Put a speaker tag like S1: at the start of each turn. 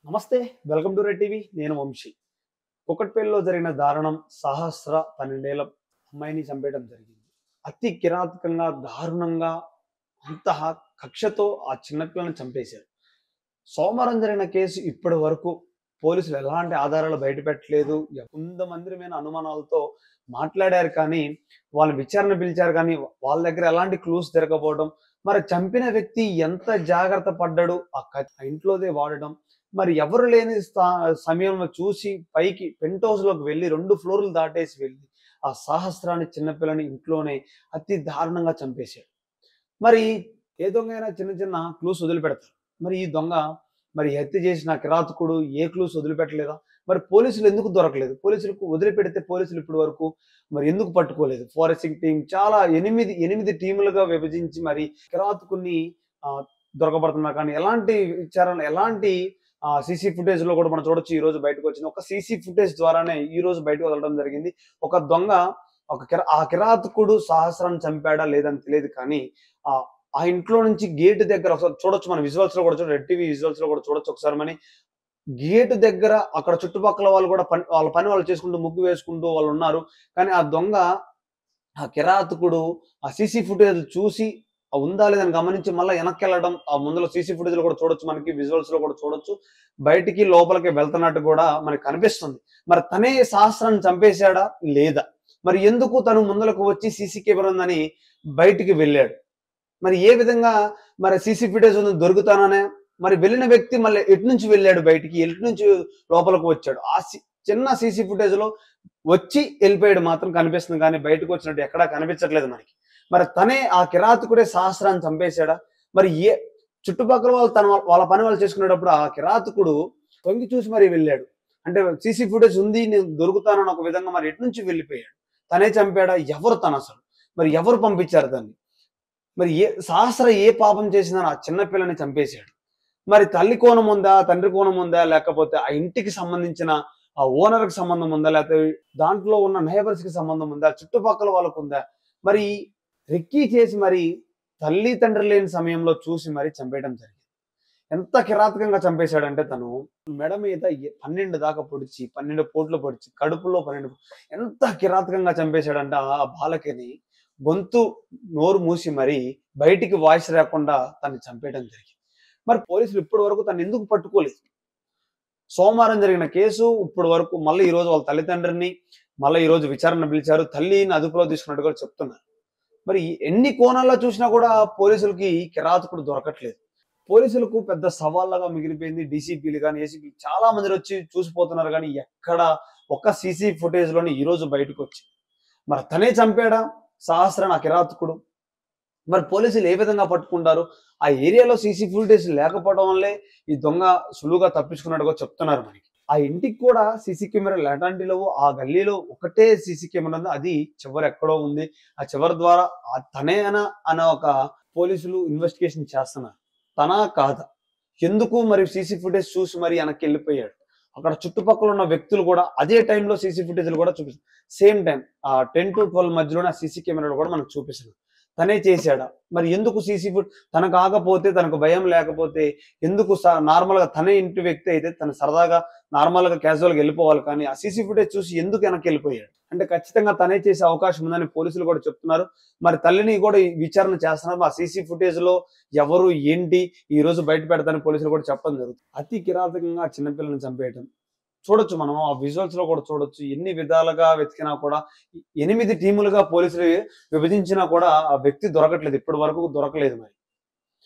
S1: నమస్తే. Welcome to red TV. నేను వంశీ. కుకట్పల్లిలో జరిగిన దారుణం. సహస్ర 12 ఏళ్ల అమ్మాయిని చంపేయడం జరిగింది. అతి కిరాతకంగా, దారుణంగా, అంత కక్షతో ఆ చిన్నపిల్లని చంపేశారు. సోమవారం జరిగిన కేసు ఇప్పటి వరకు పోలీసులు ఎలాంటి ఆధారాలు బయటపెట్టలేదు. కొంతమంది అనుమానాలతో మాట్లాడారు కానీ, వాళ్ళు విచారణ పిలిచారు కానీ, వాళ్ళ దగ్గర ఎలాంటి క్లూస్ దొరకపోవడం, మరి చంపిన వ్యక్తి ఎంత జాగ్రత్త పడ్డాడు, ఆ ఇంట్లోదే వాడడం, మరి ఎవరు లేని సమయంలో చూసి పైకి పెంట్ హౌస్ లోకి వెళ్ళి 2 ఫ్లోర్లు దాటేసి వెళ్ళి ఆ సహస్రాన్ని చిన్నపిల్లని ఇంట్లోనే అతి దారుణంగా చంపేశాడు. మరి ఏ దొంగ అయినా చిన్న చిన్న క్లూస్ వదిలిపెడతారు. మరి ఈ దొంగ మరి హత్య చేసిన కిరాతకుడు ఏ క్లూస్ వదిలిపెట్టలేదా? మరి పోలీసులు ఎందుకు దొరకలేదు? పోలీసులకు వదిలిపెడితే పోలీసులు ఇప్పటి వరకు మరి ఎందుకు పట్టుకోలేదు? ఫోరెన్సిక్ టీం చాలా 8 టీములుగా విభజించి మరి కిరాతకుడిని దొరకబడుతున్నారు. కానీ ఎలాంటి విచారణ, ఎలాంటి సీసీ ఫుటేజ్ లో కూడా మనం చూడొచ్చు. ఈ రోజు బయటకు వచ్చిన ఒక సీసీ ఫుటేజ్ ద్వారానే ఈ రోజు బయటకు వదలడం జరిగింది. ఒక దొంగ ఆ కిరాతకుడు సహస్రాన్ని చంపాడా లేదని తెలియదు కానీ ఆ ఇంట్లో నుంచి గేట్ దగ్గర ఒకసారి చూడొచ్చు. మన విజువల్స్ లో కూడా చూడొచ్చు. రెడ్ టీవీ విజువల్స్ లో కూడా చూడొచ్చు ఒకసారి. మన గేట్ దగ్గర అక్కడ చుట్టుపక్కల వాళ్ళు కూడా వాళ్ళ పని వాళ్ళు చేసుకుంటూ ముగ్గు వేసుకుంటూ వాళ్ళు ఉన్నారు. కానీ ఆ దొంగ, ఆ కిరాతకుడు ఆ సీసీ ఫుటేజ్ చూసి ఉందా లేదని గమనించి మళ్ళీ వెనక్కి వెళ్ళడం, ఆ ముందులో సీసీ ఫుటేజ్ లో కూడా చూడొచ్చు, మనకి విజువల్స్ లో కూడా చూడొచ్చు. బయటికి లోపలికి వెళ్తున్నట్టు కూడా మనకి కనిపిస్తుంది. మరి తనే సహస్రాన్ని చంపేశాడా లేదా? మరి ఎందుకు తను ముందులకు వచ్చి సీసీ కెమెరా ఉందని బయటికి వెళ్ళాడు? మరి ఏ విధంగా మరి సీసీ ఫుటేజ్ ఉంది దొరుకుతాననే మరి వెళ్ళిన వ్యక్తి మళ్ళీ ఎటు నుంచి వెళ్ళాడు బయటికి, ఎటు నుంచి లోపలికి వచ్చాడు? ఆ చిన్న సీసీ ఫుటేజ్ లో వచ్చి వెళ్ళిపోయాడు మాత్రం కనిపిస్తుంది కానీ బయటకు వచ్చినట్టు ఎక్కడా కనిపించట్లేదు మనకి. మరి తనే ఆ కిరాతకుడే సహస్రాన్ని చంపేశాడా? మరి చుట్టుపక్కల వాళ్ళు వాళ్ళ పని వాళ్ళు చేసుకునేటప్పుడు ఆ కిరాతకుడు తొంగి చూసి మరి వెళ్ళాడు. అంటే సీసీ ఫుటేజ్ ఉంది, నేను దొరుకుతానని ఒక విధంగా మరి ఎటు నుంచి వెళ్ళిపోయాడు? తనే చంపాడా? ఎవరు తను అసలు? మరి ఎవరు పంపించారు దాన్ని? మరి సహస్ర ఏ పాపం చేసినా ఆ చిన్న పిల్లని చంపేశాడు. మరి తల్లి కోణం ఉందా, తండ్రి కోణం ఉందా, లేకపోతే ఆ ఇంటికి సంబంధించిన ఆ ఓనర్కి సంబంధం ఉందా, లేకపోతే దాంట్లో ఉన్న నైబర్స్ కి సంబంధం ఉందా, చుట్టుపక్కల వాళ్ళకు ఉందా? మరి రెక్కీ చేసి మరి తల్లి తండ్రి లేని సమయంలో చూసి మరి చంపేయడం జరిగింది. ఎంత కిరాతకంగా చంపేశాడంటే తను మెడ మీద 12 దాకా పొడిచి, 12 పోట్లు పొడిచి, కడుపులో 12 ఎంత కిరాతకంగా చంపేశాడంటే ఆ బాలకిని గొంతు నోరు మూసి మరి బయటికి వాయిస్ రాకుండా తను చంపేయడం జరిగింది. మరి పోలీసులు ఇప్పటి వరకు తను ఎందుకు పట్టుకోలేదు? సోమవారం జరిగిన కేసు ఇప్పటి వరకు మళ్ళీ ఈ రోజు వాళ్ళ తల్లిదండ్రిని మళ్ళీ ఈ రోజు విచారణ పిలిచారు. తల్లిని అదుపులో తీసుకున్నట్టు కూడా చెప్తున్నారు. మరి ఎన్ని కోణాల్లో చూసినా కూడా పోలీసులకి కిరాతకుడు దొరకట్లేదు. పోలీసులకు పెద్ద సవాళ్ళగా మిగిలిపోయింది. డీసీపీలు కానీ, ఏసీపీ చాలా మంది వచ్చి చూసిపోతున్నారు కానీ ఎక్కడ ఒక్క సీసీ ఫుటేజ్ లోని ఈ రోజు బయటకు వచ్చింది. మరి తనే చంపాడా సహస్రాన్ని ఆ కిరాతకుడు? మరి పోలీసులు ఏ విధంగా పట్టుకుంటారు? ఆ ఏరియాలో సీసీ ఫుటేజ్ లేకపోవడం వల్లే ఈ దొంగ సులువుగా తప్పించుకున్నట్టుగా చెప్తున్నారు మనకి. ఆ ఇంటికి కూడా సీసీ కెమెరాలు ఎలాంటి లేవు. ఆ గల్లీలో ఒకటే సీసీ కెమెరా ఉంది, అది చివరి ఎక్కడో ఉంది. ఆ చివరి ద్వారా తనే అనే ఒక పోలీసులు ఇన్వెస్టిగేషన్ చేస్తున్నారు. తనా కాదా? ఎందుకు మరి సీసీ ఫుటేజ్ చూసి మరి వెనక్కి వెళ్ళిపోయాడు? అక్కడ చుట్టుపక్కల ఉన్న వ్యక్తులు కూడా అదే టైంలో సీసీ ఫుటేజ్లు కూడా చూపిస్తారు. సేమ్ టైం 10 to 12 మధ్యలోనే ఆ సీసీ కెమెరాలు కూడా మనకు చూపిస్తున్నారు. తనే చేశాడా? మరి ఎందుకు సీసీ ఫుట్ తనకు ఆగపోతే, తనకు భయం లేకపోతే ఎందుకు నార్మల్ గా తనే ఇంటి వ్యక్తి అయితే తను సరదాగా నార్మల్ గా క్యాజువల్ గా వెళ్ళిపోవాలి కానీ ఆ సీసీ ఫుటేజ్ చూసి ఎందుకు వెనక్కి వెళ్ళిపోయాడు? అంటే ఖచ్చితంగా తనే చేసే అవకాశం ఉందని పోలీసులు కూడా చెప్తున్నారు. మరి తల్లిని కూడా విచారణ చేస్తున్నారు. ఆ సీసీ ఫుటేజ్ లో ఎవరు ఏంటి ఈ రోజు బయట పెడతారని పోలీసులు కూడా చెప్పడం జరుగుతుంది. అతి కిరాతకంగా చిన్నపిల్లని చంపేయటం చూడొచ్చు. మనం ఆ విజువల్స్ లో కూడా చూడొచ్చు. ఎన్ని విధాలుగా వెతికినా కూడా 8 టీములుగా పోలీసులు విభజించినా కూడా ఆ వ్యక్తి దొరకట్లేదు. ఇప్పటి వరకు దొరకలేదు. మరి